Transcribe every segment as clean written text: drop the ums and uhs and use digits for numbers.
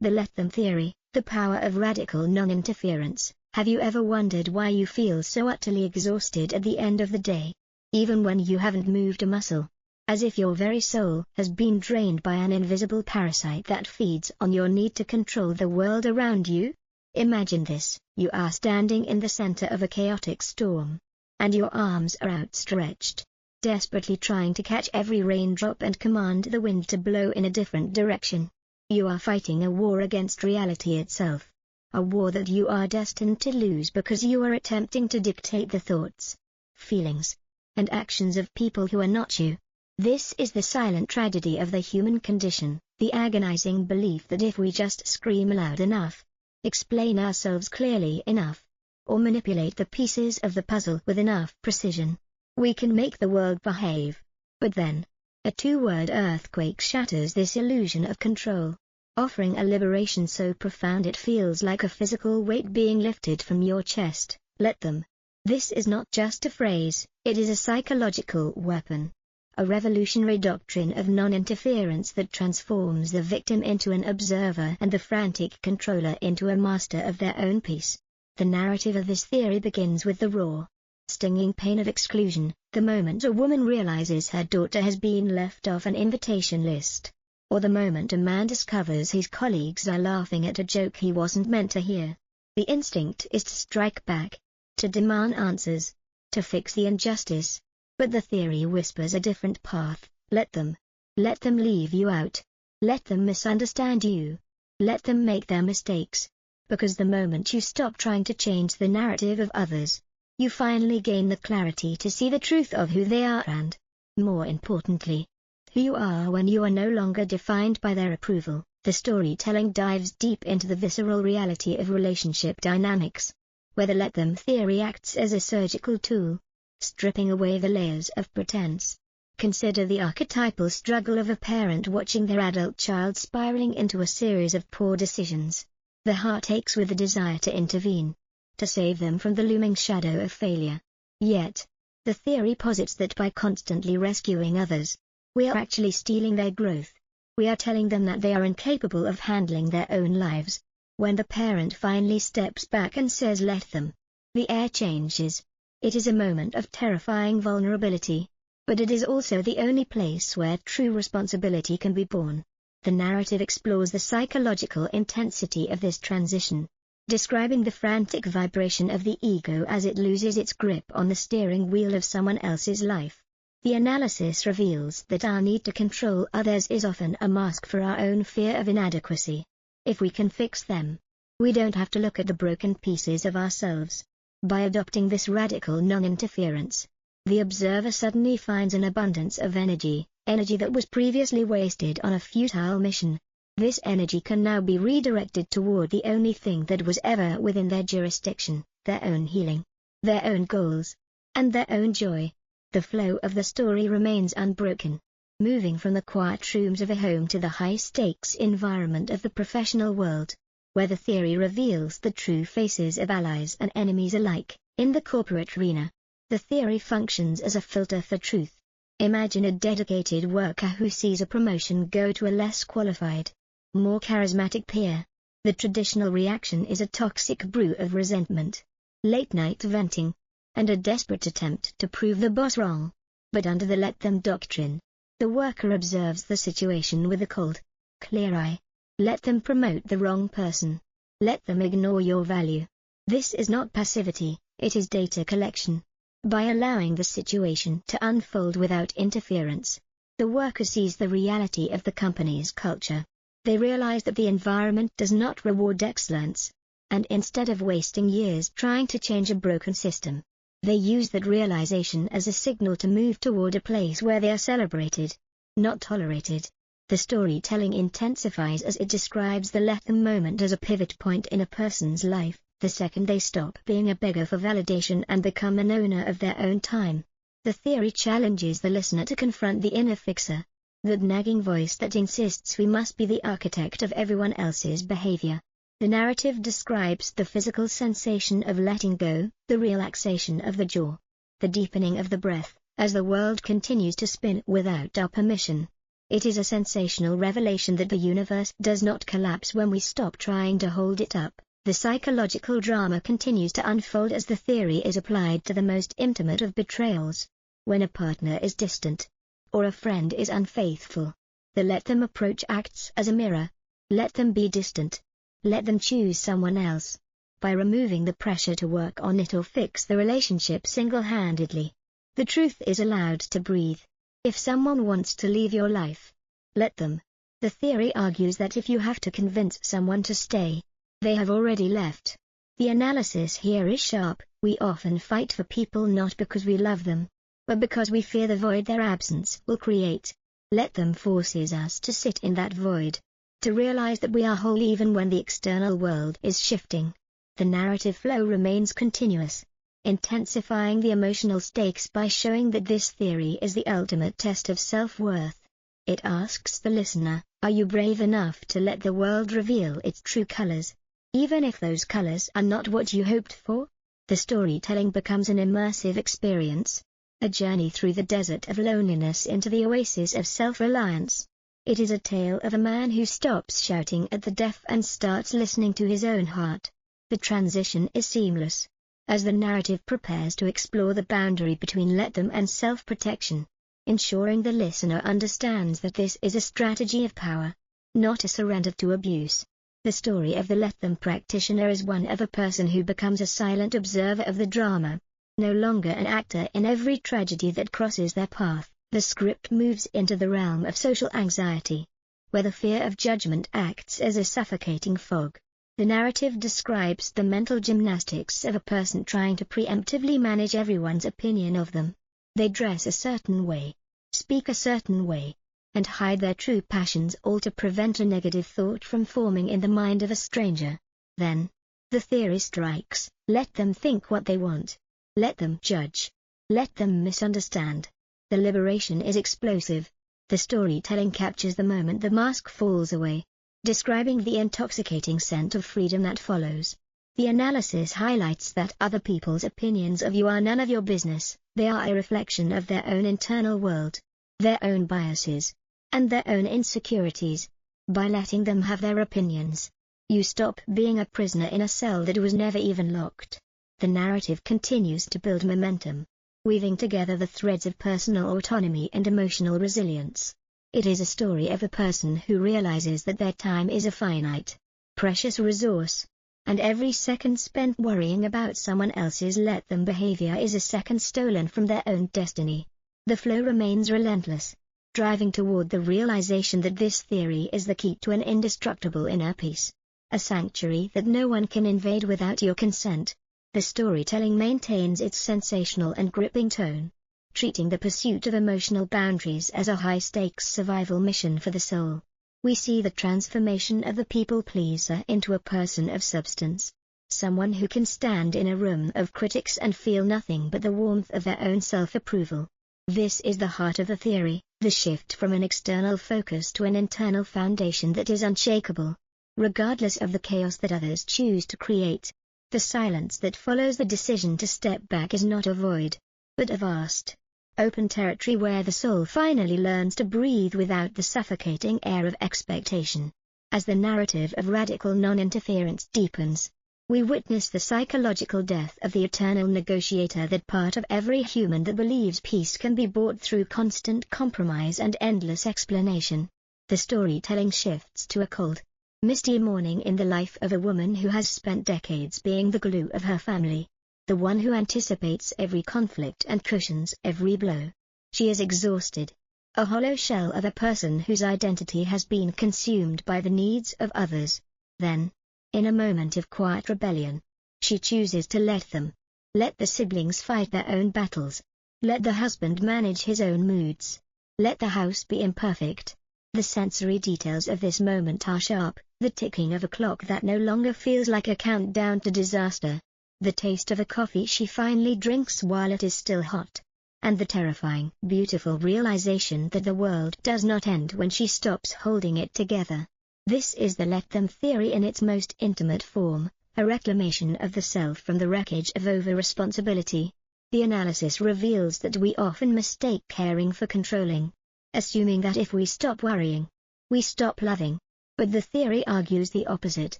The let them theory, the power of radical non-interference. Have you ever wondered why you feel so utterly exhausted at the end of the day? Even when you haven't moved a muscle. As if your very soul has been drained by an invisible parasite that feeds on your need to control the world around you? Imagine this: you are standing in the center of a chaotic storm. And your arms are outstretched, desperately trying to catch every raindrop and command the wind to blow in a different direction. You are fighting a war against reality itself. A war that you are destined to lose because you are attempting to dictate the thoughts, feelings, and actions of people who are not you. This is the silent tragedy of the human condition, the agonizing belief that if we just scream loud enough, explain ourselves clearly enough, or manipulate the pieces of the puzzle with enough precision, we can make the world behave. But then, a two-word earthquake shatters this illusion of control, offering a liberation so profound it feels like a physical weight being lifted from your chest. Let them. This is not just a phrase, it is a psychological weapon. A revolutionary doctrine of non-interference that transforms the victim into an observer and the frantic controller into a master of their own peace. The narrative of this theory begins with the raw, stinging pain of exclusion, the moment a woman realizes her daughter has been left off an invitation list. Or the moment a man discovers his colleagues are laughing at a joke he wasn't meant to hear. The instinct is to strike back, to demand answers, to fix the injustice. But the theory whispers a different path. Let them. Let them leave you out. Let them misunderstand you. Let them make their mistakes. Because the moment you stop trying to change the narrative of others, you finally gain the clarity to see the truth of who they are and, more importantly, who you are when you are no longer defined by their approval. The storytelling dives deep into the visceral reality of relationship dynamics, where the let them theory acts as a surgical tool, stripping away the layers of pretense. Consider the archetypal struggle of a parent watching their adult child spiraling into a series of poor decisions. The heart aches with the desire to intervene, to save them from the looming shadow of failure. Yet, the theory posits that by constantly rescuing others, we are actually stealing their growth. We are telling them that they are incapable of handling their own lives. When the parent finally steps back and says let them, the air changes. It is a moment of terrifying vulnerability, but it is also the only place where true responsibility can be borne. The narrative explores the psychological intensity of this transition, describing the frantic vibration of the ego as it loses its grip on the steering wheel of someone else's life. The analysis reveals that our need to control others is often a mask for our own fear of inadequacy. If we can fix them, we don't have to look at the broken pieces of ourselves. By adopting this radical non-interference, the observer suddenly finds an abundance of energy that was previously wasted on a futile mission. This energy can now be redirected toward the only thing that was ever within their jurisdiction, their own healing, their own goals, and their own joy. The flow of the story remains unbroken, moving from the quiet rooms of a home to the high-stakes environment of the professional world, where the theory reveals the true faces of allies and enemies alike. In the corporate arena, the theory functions as a filter for truth. Imagine a dedicated worker who sees a promotion go to a less qualified, more charismatic peer. The traditional reaction is a toxic brew of resentment, late-night venting, and a desperate attempt to prove the boss wrong. But under the let them doctrine, the worker observes the situation with a cold, clear eye. Let them promote the wrong person. Let them ignore your value. This is not passivity, it is data collection. By allowing the situation to unfold without interference, the worker sees the reality of the company's culture. They realize that the environment does not reward excellence, and instead of wasting years trying to change a broken system, they use that realization as a signal to move toward a place where they are celebrated, not tolerated. The storytelling intensifies as it describes the let them moment as a pivot point in a person's life, the second they stop being a beggar for validation and become an owner of their own time. The theory challenges the listener to confront the inner fixer, that nagging voice that insists we must be the architect of everyone else's behavior. The narrative describes the physical sensation of letting go, the relaxation of the jaw, the deepening of the breath, as the world continues to spin without our permission. It is a sensational revelation that the universe does not collapse when we stop trying to hold it up. The psychological drama continues to unfold as the theory is applied to the most intimate of betrayals. When a partner is distant, or a friend is unfaithful, the let them approach acts as a mirror. Let them be distant. Let them choose someone else. By removing the pressure to work on it or fix the relationship single-handedly, the truth is allowed to breathe. If someone wants to leave your life, let them. The theory argues that if you have to convince someone to stay, they have already left. The analysis here is sharp. We often fight for people not because we love them, but because we fear the void their absence will create. Let them forces us to sit in that void, to realize that we are whole even when the external world is shifting. The narrative flow remains continuous, intensifying the emotional stakes by showing that this theory is the ultimate test of self-worth. It asks the listener, are you brave enough to let the world reveal its true colors, even if those colors are not what you hoped for? The storytelling becomes an immersive experience, a journey through the desert of loneliness into the oasis of self-reliance. It is a tale of a man who stops shouting at the deaf and starts listening to his own heart. The transition is seamless, as the narrative prepares to explore the boundary between let them and self-protection, ensuring the listener understands that this is a strategy of power, not a surrender to abuse. The story of the let them practitioner is one of a person who becomes a silent observer of the drama, no longer an actor in every tragedy that crosses their path. The script moves into the realm of social anxiety, where the fear of judgment acts as a suffocating fog. The narrative describes the mental gymnastics of a person trying to preemptively manage everyone's opinion of them. They dress a certain way, speak a certain way, and hide their true passions, all to prevent a negative thought from forming in the mind of a stranger. Then, the theory strikes: let them think what they want. Let them judge. Let them misunderstand. The liberation is explosive. The storytelling captures the moment the mask falls away, describing the intoxicating scent of freedom that follows. The analysis highlights that other people's opinions of you are none of your business. They are a reflection of their own internal world, their own biases, and their own insecurities. By letting them have their opinions, you stop being a prisoner in a cell that was never even locked. The narrative continues to build momentum, weaving together the threads of personal autonomy and emotional resilience. It is a story of a person who realizes that their time is a finite, precious resource, and every second spent worrying about someone else's let them behavior is a second stolen from their own destiny. The flow remains relentless, driving toward the realization that this theory is the key to an indestructible inner peace, a sanctuary that no one can invade without your consent. The storytelling maintains its sensational and gripping tone, treating the pursuit of emotional boundaries as a high-stakes survival mission for the soul. We see the transformation of the people-pleaser into a person of substance, someone who can stand in a room of critics and feel nothing but the warmth of their own self-approval. This is the heart of the theory, the shift from an external focus to an internal foundation that is unshakable, regardless of the chaos that others choose to create. The silence that follows the decision to step back is not a void, but a vast, open territory where the soul finally learns to breathe without the suffocating air of expectation. As the narrative of radical non-interference deepens, we witness the psychological death of the eternal negotiator, that part of every human that believes peace can be bought through constant compromise and endless explanation. The storytelling shifts to a cold, misty morning in the life of a woman who has spent decades being the glue of her family, the one who anticipates every conflict and cushions every blow. She is exhausted, a hollow shell of a person whose identity has been consumed by the needs of others. Then, in a moment of quiet rebellion, she chooses to let them. Let the siblings fight their own battles. Let the husband manage his own moods. Let the house be imperfect. The sensory details of this moment are sharp, the ticking of a clock that no longer feels like a countdown to disaster, the taste of a coffee she finally drinks while it is still hot, and the terrifying, beautiful realization that the world does not end when she stops holding it together. This is the let them theory in its most intimate form, a reclamation of the self from the wreckage of over-responsibility. The analysis reveals that we often mistake caring for controlling, assuming that if we stop worrying, we stop loving. But the theory argues the opposite.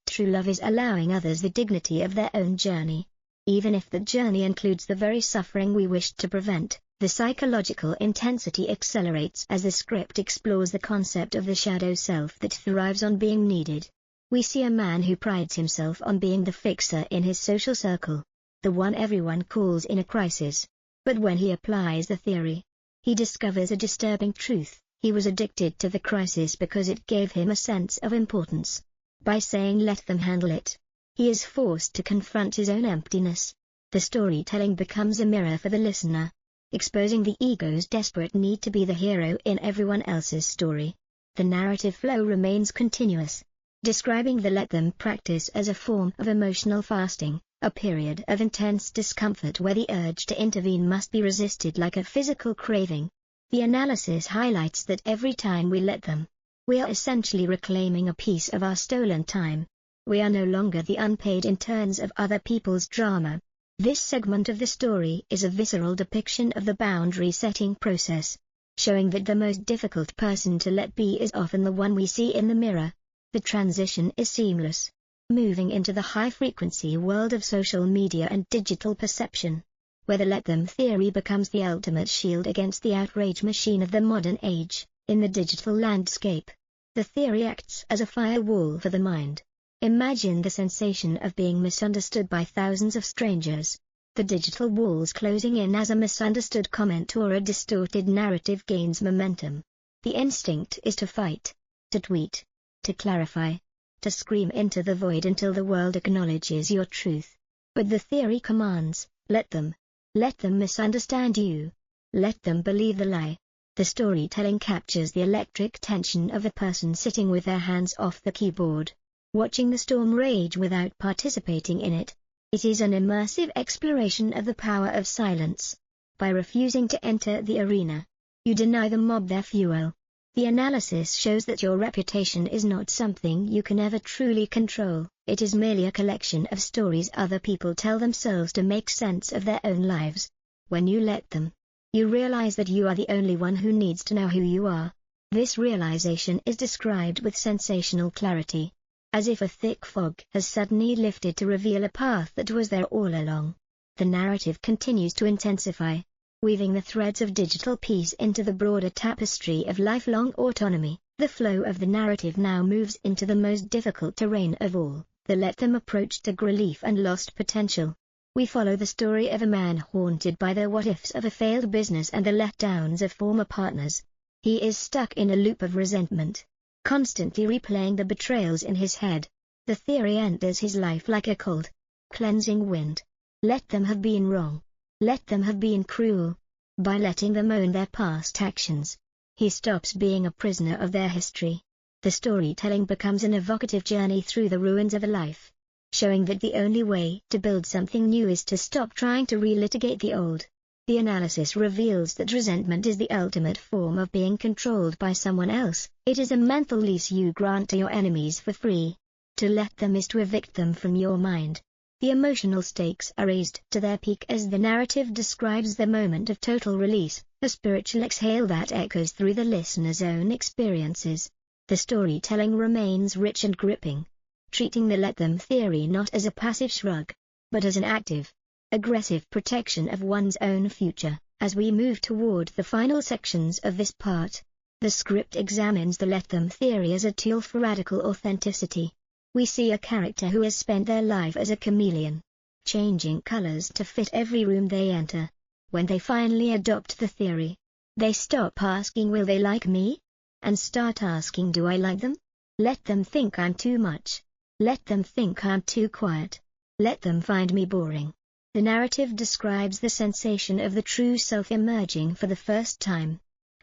True love is allowing others the dignity of their own journey. Even if the journey includes the very suffering we wish to prevent, the psychological intensity accelerates as the script explores the concept of the shadow self that thrives on being needed. We see a man who prides himself on being the fixer in his social circle, the one everyone calls in a crisis. But when he applies the theory, he discovers a disturbing truth: he was addicted to the crisis because it gave him a sense of importance. By saying let them handle it, he is forced to confront his own emptiness. The storytelling becomes a mirror for the listener, exposing the ego's desperate need to be the hero in everyone else's story. The narrative flow remains continuous, describing the let them practice as a form of emotional fasting, a period of intense discomfort where the urge to intervene must be resisted like a physical craving. The analysis highlights that every time we let them, we are essentially reclaiming a piece of our stolen time. We are no longer the unpaid interns of other people's drama. This segment of the story is a visceral depiction of the boundary-setting process, showing that the most difficult person to let be is often the one we see in the mirror. The transition is seamless, moving into the high-frequency world of social media and digital perception, where the let them theory becomes the ultimate shield against the outrage machine of the modern age. In the digital landscape, the theory acts as a firewall for the mind. Imagine the sensation of being misunderstood by thousands of strangers. The digital walls closing in as a misunderstood comment or a distorted narrative gains momentum. The instinct is to fight, to tweet, to clarify, to scream into the void until the world acknowledges your truth. But the theory commands, let them misunderstand you. Let them believe the lie. The storytelling captures the electric tension of a person sitting with their hands off the keyboard, watching the storm rage without participating in it. It is an immersive exploration of the power of silence. By refusing to enter the arena, you deny the mob their fuel. The analysis shows that your reputation is not something you can ever truly control. It is merely a collection of stories other people tell themselves to make sense of their own lives. When you let them, you realize that you are the only one who needs to know who you are. This realization is described with sensational clarity, as if a thick fog has suddenly lifted to reveal a path that was there all along. The narrative continues to intensify, weaving the threads of digital peace into the broader tapestry of lifelong autonomy. The flow of the narrative now moves into the most difficult terrain of all, the let them approach to relief and lost potential. We follow the story of a man haunted by the what-ifs of a failed business and the letdowns of former partners. He is stuck in a loop of resentment, constantly replaying the betrayals in his head. The theory enters his life like a cold, cleansing wind. Let them have been wrong. Let them have been cruel. By letting them own their past actions, he stops being a prisoner of their history. The storytelling becomes an evocative journey through the ruins of a life, showing that the only way to build something new is to stop trying to relitigate the old. The analysis reveals that resentment is the ultimate form of being controlled by someone else. It is a mental lease you grant to your enemies for free. To let them is to evict them from your mind. The emotional stakes are raised to their peak as the narrative describes the moment of total release, a spiritual exhale that echoes through the listener's own experiences. The storytelling remains rich and gripping, treating the let them theory not as a passive shrug, but as an active, aggressive protection of one's own future. As we move toward the final sections of this part, the script examines the let them theory as a tool for radical authenticity. We see a character who has spent their life as a chameleon, changing colors to fit every room they enter. When they finally adopt the theory, they stop asking will they like me? And start asking do I like them? Let them think I'm too much. Let them think I'm too quiet. Let them find me boring. The narrative describes the sensation of the true self emerging for the first time,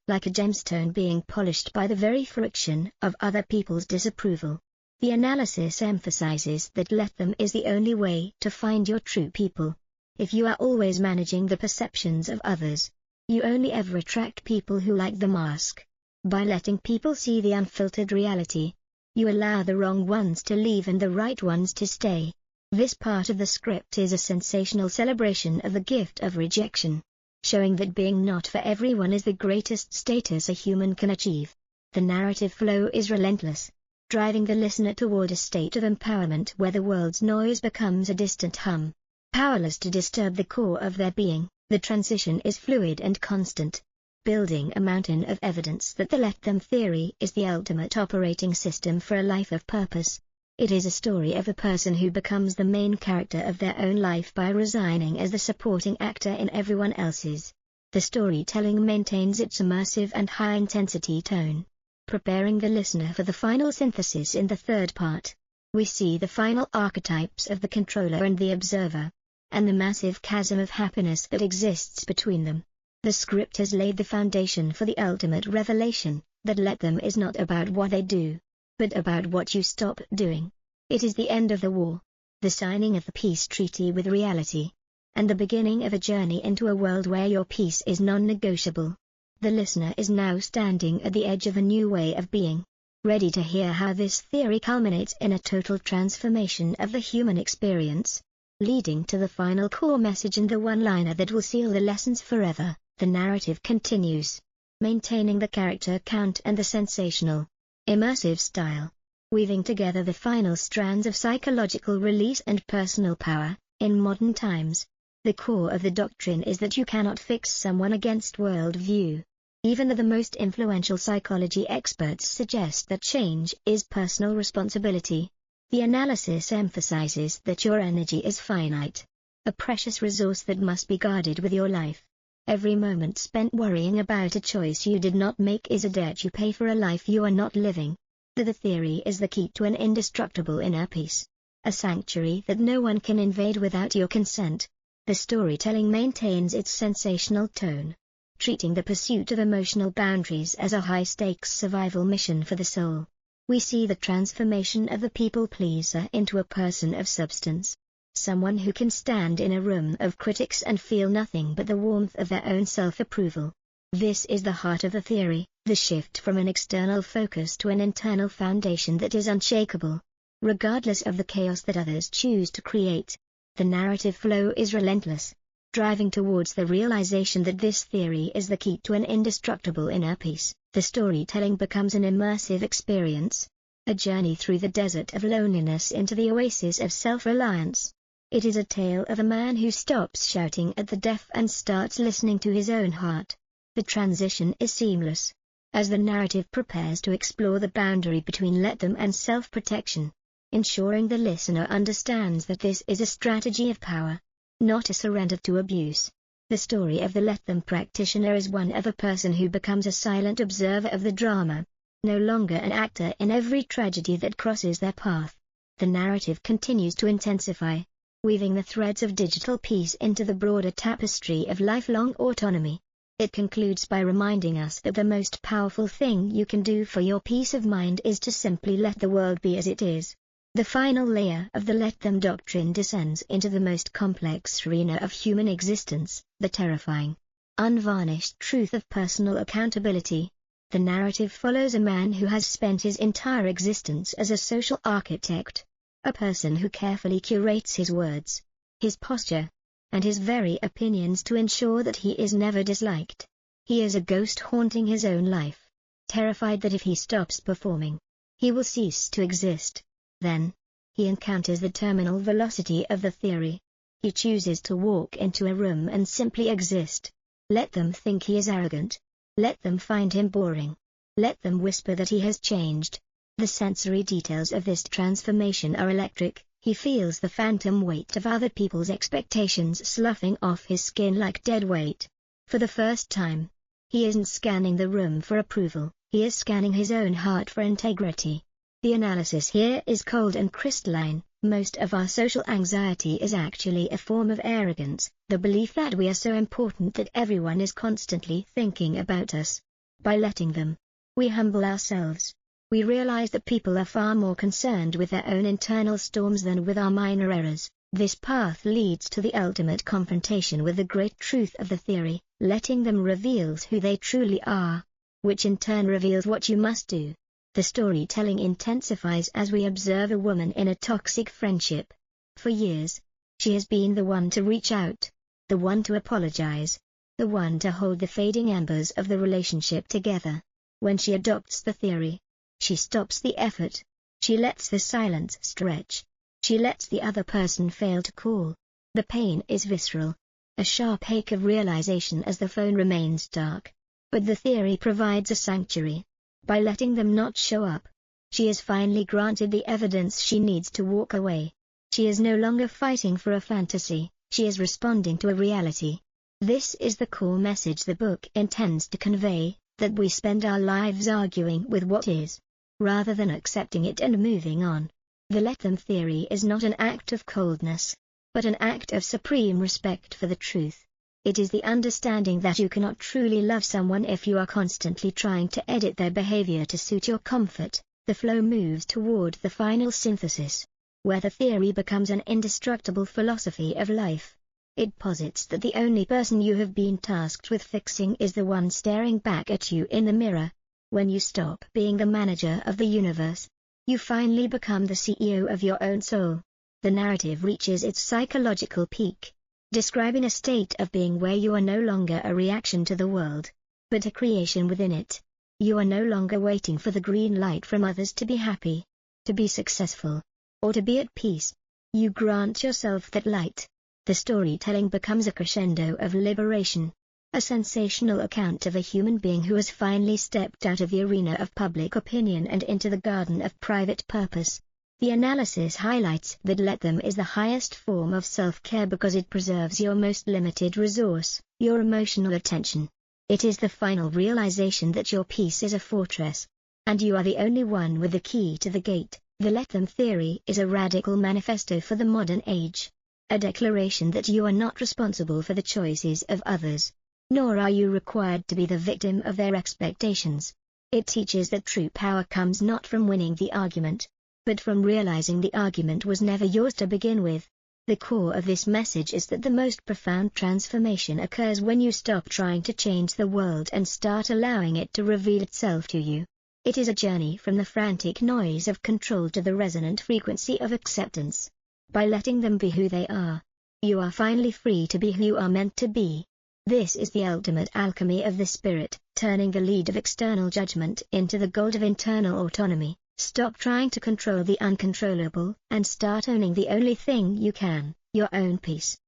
like a gemstone being polished by the very friction of other people's disapproval. The analysis emphasizes that let them is the only way to find your true people. If you are always managing the perceptions of others, you only ever attract people who like the mask. By letting people see the unfiltered reality, you allow the wrong ones to leave and the right ones to stay. This part of the script is a sensational celebration of the gift of rejection. showing that being not for everyone is the greatest status a human can achieve. The narrative flow is relentless, driving the listener toward a state of empowerment where the world's noise becomes a distant hum. Powerless to disturb the core of their being, the transition is fluid and constant, building a mountain of evidence that the let them theory is the ultimate operating system for a life of purpose. It is a story of a person who becomes the main character of their own life by resigning as the supporting actor in everyone else's. The storytelling maintains its immersive and high-intensity tone, preparing the listener for the final synthesis in the third part. We see the final archetypes of the controller and the observer, and the massive chasm of happiness that exists between them. The script has laid the foundation for the ultimate revelation, that let them is not about what they do, but about what you stop doing. It is the end of the war, the signing of the peace treaty with reality, and the beginning of a journey into a world where your peace is non-negotiable. The listener is now standing at the edge of a new way of being, ready to hear how this theory culminates in a total transformation of the human experience, leading to the final core message and the one-liner that will seal the lessons forever. The narrative continues, maintaining the character count and the sensational, immersive style, weaving together the final strands of psychological release and personal power. In modern times, the core of the doctrine is that you cannot fix someone against worldview. Even though the most influential psychology experts suggest that change is personal responsibility, the analysis emphasizes that your energy is finite, a precious resource that must be guarded with your life. Every moment spent worrying about a choice you did not make is a debt you pay for a life you are not living. The theory is the key to an indestructible inner peace, a sanctuary that no one can invade without your consent. The storytelling maintains its sensational tone, treating the pursuit of emotional boundaries as a high-stakes survival mission for the soul. We see the transformation of the people-pleaser into a person of substance. Someone who can stand in a room of critics and feel nothing but the warmth of their own self-approval. This is the heart of the theory, the shift from an external focus to an internal foundation that is unshakable, regardless of the chaos that others choose to create. The narrative flow is relentless, driving towards the realization that this theory is the key to an indestructible inner peace. The storytelling becomes an immersive experience, a journey through the desert of loneliness into the oasis of self-reliance. It is a tale of a man who stops shouting at the deaf and starts listening to his own heart. The transition is seamless, as the narrative prepares to explore the boundary between let them and self-protection, ensuring the listener understands that this is a strategy of power, not a surrender to abuse. The story of the let them practitioner is one of a person who becomes a silent observer of the drama, no longer an actor in every tragedy that crosses their path. The narrative continues to intensify, weaving the threads of digital peace into the broader tapestry of lifelong autonomy. It concludes by reminding us that the most powerful thing you can do for your peace of mind is to simply let the world be as it is. The final layer of the let them doctrine descends into the most complex arena of human existence, the terrifying, unvarnished truth of personal accountability. The narrative follows a man who has spent his entire existence as a social architect, a person who carefully curates his words, his posture, and his very opinions to ensure that he is never disliked. He is a ghost haunting his own life, terrified that if he stops performing, he will cease to exist. Then, he encounters the terminal velocity of the theory. He chooses to walk into a room and simply exist. Let them think he is arrogant. Let them find him boring. Let them whisper that he has changed. The sensory details of this transformation are electric. He feels the phantom weight of other people's expectations sloughing off his skin like dead weight. For the first time, he isn't scanning the room for approval, he is scanning his own heart for integrity. The analysis here is cold and crystalline. Most of our social anxiety is actually a form of arrogance, the belief that we are so important that everyone is constantly thinking about us. By letting them, we humble ourselves. We realize that people are far more concerned with their own internal storms than with our minor errors. This path leads to the ultimate confrontation with the great truth of the theory. Letting them reveals who they truly are, which in turn reveals what you must do. The storytelling intensifies as we observe a woman in a toxic friendship. For years, she has been the one to reach out, the one to apologize, the one to hold the fading embers of the relationship together. When she adopts the theory, she stops the effort. She lets the silence stretch. She lets the other person fail to call. The pain is visceral, a sharp ache of realization as the phone remains dark. But the theory provides a sanctuary. By letting them not show up, she is finally granted the evidence she needs to walk away. She is no longer fighting for a fantasy, she is responding to a reality. This is the core message the book intends to convey, that we spend our lives arguing with what is, rather than accepting it and moving on. The let them theory is not an act of coldness, but an act of supreme respect for the truth. It is the understanding that you cannot truly love someone if you are constantly trying to edit their behavior to suit your comfort. The flow moves toward the final synthesis, where the theory becomes an indestructible philosophy of life. It posits that the only person you have been tasked with fixing is the one staring back at you in the mirror. When you stop being the manager of the universe, you finally become the CEO of your own soul. The narrative reaches its psychological peak, describing a state of being where you are no longer a reaction to the world, but a creation within it. You are no longer waiting for the green light from others to be happy, to be successful, or to be at peace. You grant yourself that light. The storytelling becomes a crescendo of liberation, a sensational account of a human being who has finally stepped out of the arena of public opinion and into the garden of private purpose. The analysis highlights that let them is the highest form of self-care because it preserves your most limited resource, your emotional attention. It is the final realization that your peace is a fortress, and you are the only one with the key to the gate. The let them theory is a radical manifesto for the modern age, a declaration that you are not responsible for the choices of others, nor are you required to be the victim of their expectations. It teaches that true power comes not from winning the argument, but from realizing the argument was never yours to begin with. The core of this message is that the most profound transformation occurs when you stop trying to change the world and start allowing it to reveal itself to you. It is a journey from the frantic noise of control to the resonant frequency of acceptance. By letting them be who they are, you are finally free to be who you are meant to be. This is the ultimate alchemy of the spirit, turning the lead of external judgment into the gold of internal autonomy. Stop trying to control the uncontrollable, and start owning the only thing you can, your own peace.